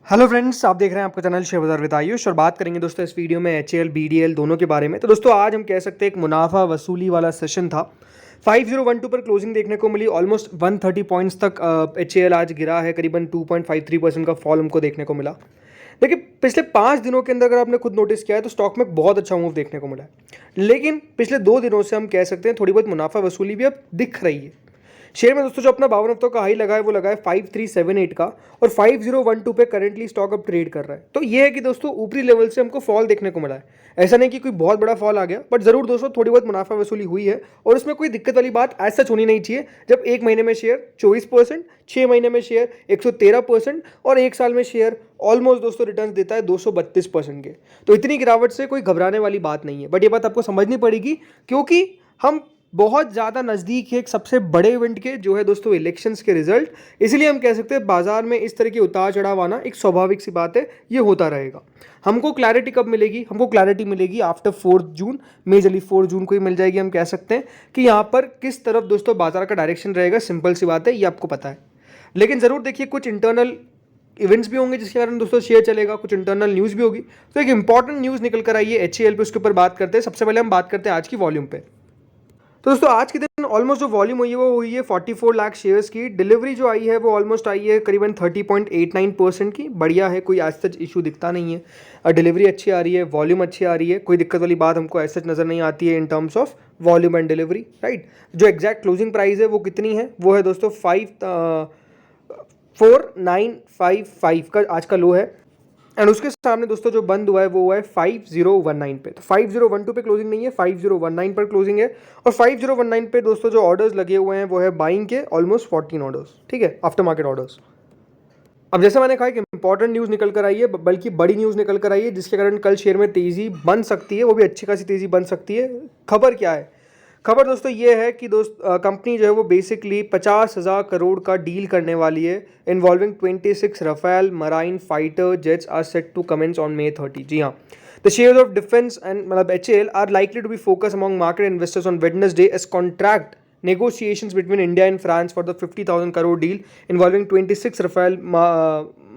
Hello friends, आप देख रहे हैं आपका चैनल शेयर बाजार विद आयुष और बात करेंगे दोस्तों इस वीडियो में एचएएल बीडीएल दोनों के बारे में। तो दोस्तों आज हम कह सकते हैं एक मुनाफा वसूली वाला सेशन था। 5012 पर क्लोजिंग देखने को मिली, ऑलमोस्ट 130 पॉइंट्स तक एचएएल आज गिरा है, करीबन 2.53% का फॉल हमको देखने को मिला। देखिए पिछले 5 दिनों के अंदर अगर आपने खुद नोटिस किया है तो स्टॉक में बहुत अच्छा मूव देखने को मिला है, लेकिन पिछले 2 दिनों से हम कह सकते हैं थोड़ी बहुत मुनाफा वसूली भी अब दिख रही है। शेयर में दोस्तों जो अपना 52 हफ्तों का हाई लगा है वो लगा है 5378 का और 5012 पे करंटली स्टॉक अब ट्रेड कर रहा है। तो ये है कि दोस्तों ऊपरी लेवल से हमको फॉल देखने को मिला है। ऐसा नहीं कि कोई बहुत बड़ा फॉल आ गया, बट जरूर दोस्तों थोड़ी बहुत मुनाफा वसूली हुई है और उसमें कोई दिक्कत वाली बात ऐसा सच होनी नहीं चाहिए जब एक महीने में शेयर 24%, 6 महीने में शेयर 113% और एक साल में शेयर ऑलमोस्ट दोस्तों रिटर्न देता है 232% के। तो इतनी गिरावट से कोई घबराने वाली बात नहीं है, बट ये बात आपको समझनी पड़ेगी क्योंकि हम बहुत ज़्यादा नज़दीक है एक सबसे बड़े इवेंट के, जो है दोस्तों इलेक्शंस के रिजल्ट। इसलिए हम कह सकते हैं बाजार में इस तरह की उतार चढ़ाव आना एक स्वाभाविक सी बात है, ये होता रहेगा। हमको क्लैरिटी कब मिलेगी? हमको क्लैरिटी मिलेगी आफ्टर 4 जून, मेजरली 4 जून को ही मिल जाएगी। हम कह सकते हैं कि यहाँ पर किस तरफ दोस्तों बाजार का डायरेक्शन रहेगा, सिंपल सी बात है, ये आपको पता है। लेकिन ज़रूर देखिए कुछ इंटरनल इवेंट्स भी होंगे जिसके कारण दोस्तों शेयर चलेगा, कुछ इंटरनल न्यूज़ भी होगी। तो एक इंपॉर्टेंट न्यूज़ निकल कर आई है एचएएल पे, उसके ऊपर बात करते हैं। सबसे पहले हम बात करते हैं आज की वॉल्यूम पे। तो दोस्तों आज के दिन ऑलमोस्ट जो वॉल्यूम हुई है वो हुई है 44 लाख शेयर्स की। डिलीवरी जो आई है वो ऑलमोस्ट आई है करीबन 30.89% की। बढ़िया है, कोई आज सच इशू दिखता नहीं है। डिलीवरी अच्छी आ रही है, वॉल्यूम अच्छी आ रही है, कोई दिक्कत वाली बात हमको ऐसा नज़र नहीं आती है in terms of volume and delivery, right. जो एग्जैक्ट क्लोजिंग प्राइस है वो कितनी है? वो है दोस्तों 4955 का आज का लो है। एंड उसके सामने दोस्तों जो बंद हुआ है वो हुआ है 5019 पे। तो 5012 पे क्लोजिंग नहीं है, 5019 पर क्लोजिंग है। और 5019 पे दोस्तों जो ऑर्डर्स लगे हुए हैं वो है बाइंग के ऑलमोस्ट 14 ऑर्डर्स, ठीक है, आफ्टर मार्केट ऑर्डर्स। अब जैसे मैंने कहा कि इंपॉर्टेंट न्यूज़ निकल कर आई है, बल्कि बड़ी न्यूज़ निकल कर आई है जिसके कारण कल शेयर में तेज़ी बन सकती है, वो भी अच्छी खासी तेज़ी बन सकती है। खबर क्या है? खबर दोस्तों ये है कि कंपनी जो है वो बेसिकली 50,000 करोड़ का डील करने वाली है involving 26 Rafale marine fighter jets are set to commence on May 30। जी हाँ, the shares of defence and मतलब HAL are likely to be focus among market investors on Wednesday as contract negotiations between India and France for the 50,000 crore deal involving 26 Rafale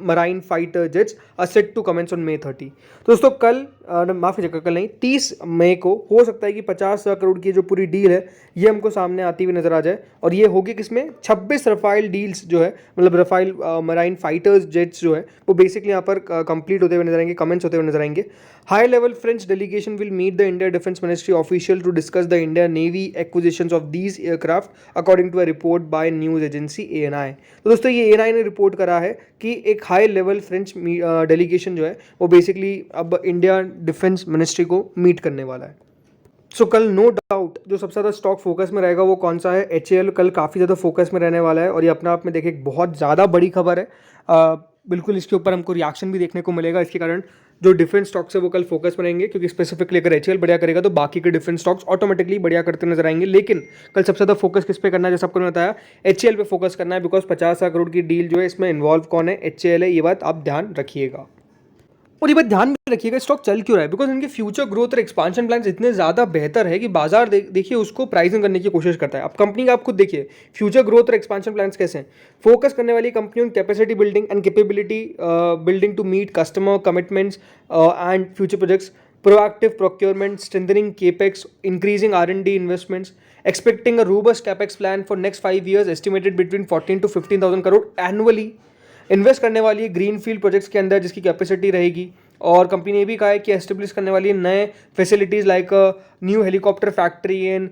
marine fighter jets are set to commence on May 30। तो दोस्तों कल माफ़ कीजिएगा, कल नहीं, 30 मई को हो सकता है कि 50,000 करोड़ की जो पूरी डील है ये हमको सामने आती हुई नजर आ जाए। और ये होगी किसमें? 26 रफाइल डील्स जो है, मतलब रफाइल मराइन फाइटर्स जेट्स जो है वो बेसिकली यहाँ पर कंप्लीट होते हुए नजर आएंगे, कमेंट्स होते हुए नजर आएंगे। High level French delegation will meet the India defence ministry official to discuss the India navy acquisitions of these aircraft according to a report by news agency ANI. तो दोस्तों ये एएनआई ने रिपोर्ट करा है कि एक हाई लेवल फ्रेंच डेलीगेशन जो है वो बेसिकली अब इंडिया डिफेंस मिनिस्ट्री को मीट करने वाला है। सो कल नो डाउट जो सबसे ज़्यादा स्टॉक फोकस में रहेगा वो कौन सा है? एचएएल कल काफ़ी ज़्यादा फोकस में रहने वाला है और ये अपने आप में देखिए एक बहुत ज़्यादा बड़ी खबर है। बिल्कुल इसके ऊपर हमको रिएक्शन भी देखने को मिलेगा। इसके कारण जो डिफेंस स्टॉक्स है वो कल फोकस में रहेंगे, क्योंकि स्पेसिफिकली अगर एचएएल बढ़िया करेगा तो बाकी के डिफेंस स्टॉक्स ऑटोमेटिकली बढ़िया करते नजर आएंगे। लेकिन कल सबसे ज़्यादा फोकस किस पे करना है? जैसे आपको मैंने बताया एचएएल पे फोकस करना है, बिकॉज 50,000 करोड़ की डील जो है इसमें इन्वॉल्व कौन है? एचएएल है। ये बात आप ध्यान रखिएगा। और ये बात ध्यान में रखिएगा स्टॉक चल क्यों रहा है, बिकॉज इनके फ्यूचर ग्रोथ और एक्सपांशन प्लान्स इतने ज़्यादा बेहतर है कि बाजार देखिए उसको प्राइसिंग करने की कोशिश करता है। अब कंपनी का आप खुद देखिए फ्यूचर ग्रोथ और एक्सपांशन प्लान्स कैसे हैं। फोकस करने वाली company capacity building and capability building to meet customer commitments and future projects, proactive procurement, strengthening capex, increasing R&D investments, expecting a robust capex plan for next 5 years estimated between 14 to 15,000 crore annually. Invest करने वाली है green field projects के अंदर जिसकी capacity रहेगी। और company ने भी कहा है कि एस्टेब्लिश करने वाली है नए facilities like new helicopter factory in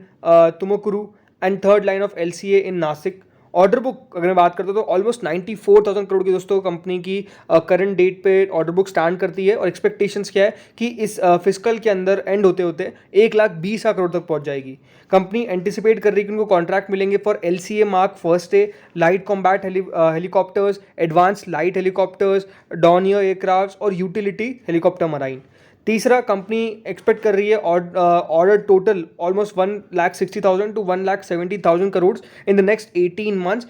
Tumakuru and third line of LCA in Nashik. Order book अगर मैं बात करता हूँ तो ऑलमोस्ट 94,000 करोड़ की दोस्तों कंपनी की करंट डेट पे ऑर्डर बुक स्टैंड करती है। और एक्सपेक्टेशंस क्या है कि इस फिस्कल के अंदर एंड होते होते 1,20,000 करोड़ तक पहुंच जाएगी। कंपनी एंटिसिपेट कर रही है कि उनको कॉन्ट्रैक्ट मिलेंगे for LCA mark first A, light combat helicopters, advance light helicopters, Dornier aircraft और यूटिलिटी हेलीकॉप्टर मराइन। तीसरा, कंपनी एक्सपेक्ट कर रही है order total almost 1,60,000 to 1,70,000 crore in the next 18 months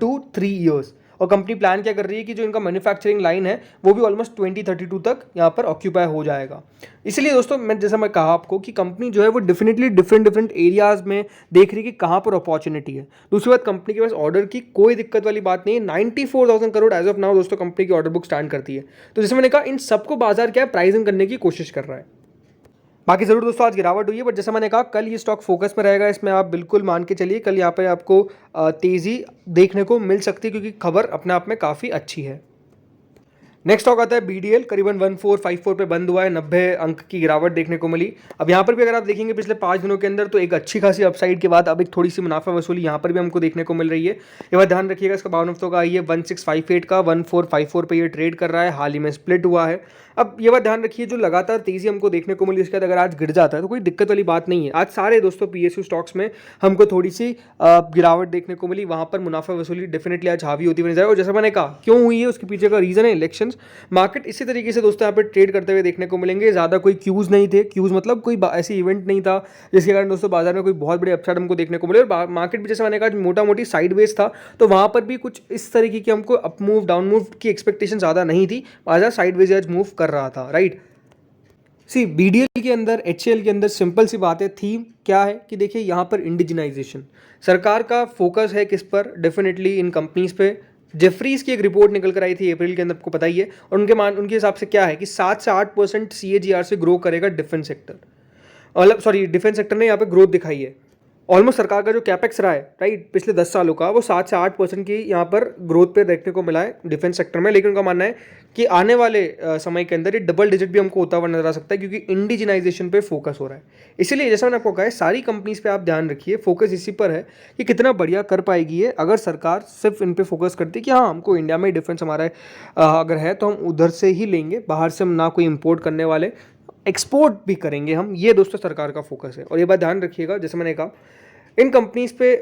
to 3 years। और कंपनी प्लान क्या कर रही है कि जो इनका मैन्युफैक्चरिंग लाइन है वो भी ऑलमोस्ट 2032 तक यहाँ पर ऑक्यूपाई हो जाएगा। इसलिए दोस्तों जैसा मैं कहा आपको कि कंपनी जो है वो डेफिनेटली डिफरेंट एरियाज में देख रही है कि कहाँ पर अपॉर्चुनिटी है। दूसरी बात, कंपनी के पास ऑर्डर की कोई दिक्कत वाली बात नहीं है। 94,000 करोड़ एज ऑफ नाउ दोस्तों कंपनी की ऑर्डर बुक स्टैंड करती है। तो जैसे मैंने कहा, इन सबको बाजार क्या है, प्राइसिंग करने की कोशिश कर रहा है। बाकी जरूर दोस्तों आज गिरावट हुई है, बट जैसा मैंने कहा कल ये स्टॉक फोकस में रहेगा, इसमें आप बिल्कुल मान के चलिए कल यहाँ पे आपको तेजी देखने को मिल सकती है, क्योंकि खबर अपने आप में काफ़ी अच्छी है। नेक्स्ट स्टॉक आता है BDL, करीबन 1454 पे बंद हुआ है, 90 अंक की गिरावट देखने को मिली। अब यहाँ पर भी अगर आप देखेंगे पिछले 5 दिनों के अंदर तो एक अच्छी खासी अपसाइड के बाद अब एक थोड़ी सी मुनाफा वसूली यहाँ पर भी हमको देखने को मिल रही है। ये बात ध्यान रखिएगा, इसका 52 हफ्तों का आई है 1658 का 1454 पे ये ट्रेड कर रहा है, हाल ही में स्प्लिट हुआ है। अब ये बात ध्यान रखिए, जो लगातार तेजी हमको देखने को मिली, इसके बाद अगर आज गिर जाता है तो कोई दिक्कत वाली बात नहीं है। आज सारे दोस्तों PSU स्टॉक्स में हमको थोड़ी सी गिरावट देखने को मिली, वहाँ पर मुनाफा वसूली डेफिनेटली आज हावी होती हुई नजर आई। और जैसा मैंने कहा क्यों हुई है, उसके पीछे का रीजन है इलेक्शंस। मार्केट इसी तरीके से दोस्तों यहाँ पे ट्रेड करते हुए देखने को मिलेंगे। ज़्यादा कोई क्यूज नहीं थे, क्यूज मतलब कोई ऐसी इवेंट नहीं था जिसके कारण दोस्तों बाजार में कोई बहुत बड़े अपसाइड हमको देखने को मिले। और मार्केट भी जैसे मैंने कहा मोटा मोटी साइडवेज था, तो वहाँ पर भी कुछ इस तरीके की हमको अप मूव डाउन मूव की एक्सपेक्टेशन ज़्यादा नहीं थी, बाजार साइडवेज आज मूव कर रहा था, राइट। सी BDL के अंदर, HCL के अंदर सिंपल सी बात है, थीम क्या है कि देखिए यहाँ पर इंडिजिनाइजेशन, सरकार का फोकस है किस पर, डेफिनेटली इन कंपनीज पे। जेफरीज की एक रिपोर्ट निकल कर आई थी अप्रैल के अंदर, आपको पता ही है, और उनके हिसाब से क्या है कि 7 से 8% CAGR से ग्रो करेगा डिफेंस सेक्टर। मतलब सॉरी, डिफेंस सेक्टर ने यहाँ पे ग्रोथ दिखाई है। ऑलमोस्ट सरकार का जो कैपेक्स रहा है राइट पिछले 10 सालों का, वो 7 से 8% की यहाँ पर ग्रोथ पे देखने को मिला है डिफेंस सेक्टर में। लेकिन उनका मानना है कि आने वाले समय के अंदर ये डबल डिजिट भी हमको होता हुआ नजर आ सकता है, क्योंकि इंडिजिनाइजेशन पे फोकस हो रहा है। इसीलिए जैसा मैंने आपको कहा है, सारी कंपनीज पे आप ध्यान रखिए, फोकस इसी पर है कि कितना बढ़िया कर पाएगी ये अगर सरकार सिर्फ इन पे फोकस करती है कि हाँ हमको इंडिया में डिफेंस हमारा अगर है तो हम उधर से ही लेंगे, बाहर से हम ना कोई इम्पोर्ट करने वाले, एक्सपोर्ट भी करेंगे हम। ये दोस्तों सरकार का फोकस है। और ये बात ध्यान रखिएगा, जैसे मैंने कहा इन कंपनीज पे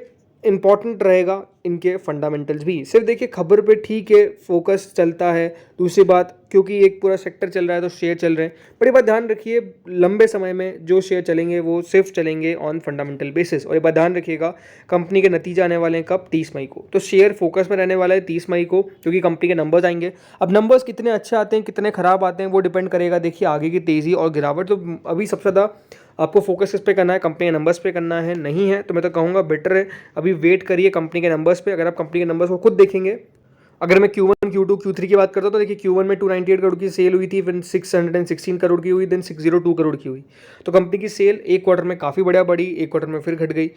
इंपॉर्टेंट रहेगा इनके फंडामेंटल्स भी। सिर्फ देखिए खबर पे ठीक है फोकस चलता है, दूसरी बात क्योंकि एक पूरा सेक्टर चल रहा है तो शेयर चल रहे हैं, पर ये बात ध्यान रखिए लंबे समय में जो शेयर चलेंगे वो सिर्फ चलेंगे ऑन फंडामेंटल बेसिस। और ये बात ध्यान रखिएगा, कंपनी के नतीजे आने वाले हैं कब, 30 मई को, तो शेयर फोकस में रहने वाला है 30 मई को, क्योंकि कंपनी के नंबर्स आएंगे। अब नंबर्स कितने अच्छे आते हैं कितने खराब आते हैं वो डिपेंड करेगा देखिए आगे की तेज़ी और गिरावट। तो अभी सबसे ज़्यादा आपको फोकस किस पे करना है, कंपनी के नंबर्स पे करना है, नहीं है तो मैं तो कहूँगा बेटर है अभी वेट करिए कंपनी के नंबर्स पे। अगर आप कंपनी के नंबर्स को खुद देखेंगे, अगर मैं Q1, Q2, Q3 की बात करता हूँ तो देखिए Q1 में 298 करोड़ की सेल हुई थी, फिर 616 करोड़ की हुई, देन 602 करोड़ की हुई। तो कंपनी की सेल एक क्वार्टर में काफ़ी बढ़िया बढ़ी, एक क्वार्टर में फिर घट गई।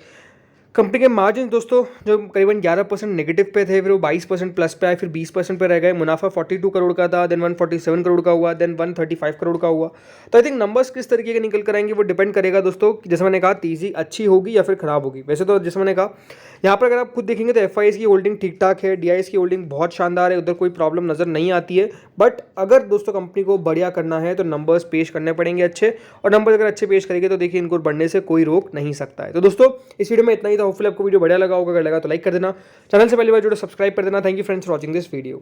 कंपनी के मार्जिन दोस्तों जो करीबन 11% नेगेटिव पे थे, फिर वो 22% प्लस पे आए, फिर 20% पे रह गए। मुनाफा 42 करोड़ का था, देन 147 करोड़ का हुआ, देन 135 करोड़ का हुआ। तो आई थिंक नंबर्स किस तरीके के निकल कर आएंगे वो डिपेंड करेगा दोस्तों, जैसे मैंने कहा तेजी अच्छी होगी या फिर खराब होगी। वैसे तो जैसे मैंने कहा यहाँ पर अगर आप खुद देखेंगे तो FIS की होल्डिंग ठीक ठाक है, DIS की होल्डिंग बहुत शानदार है, उधर कोई प्रॉब्लम नजर नहीं आती है। बट अगर दोस्तों कंपनी को बढ़िया करना है तो नंबर्स पेश करने पड़ेंगे अच्छे, और नंबर्स अगर अच्छे पेश करेंगे तो देखिए इनको बढ़ने से कोई रोक नहीं सकता है। तो दोस्तों इस वीडियो में इतना ही था, होपफुली आपको वीडियो बढ़िया लगा होगा। अगर लगा तो लाइक कर देना, चैनल से पहली बार जुड़े सब्सक्राइब कर देना। Thank you friends for watching this video.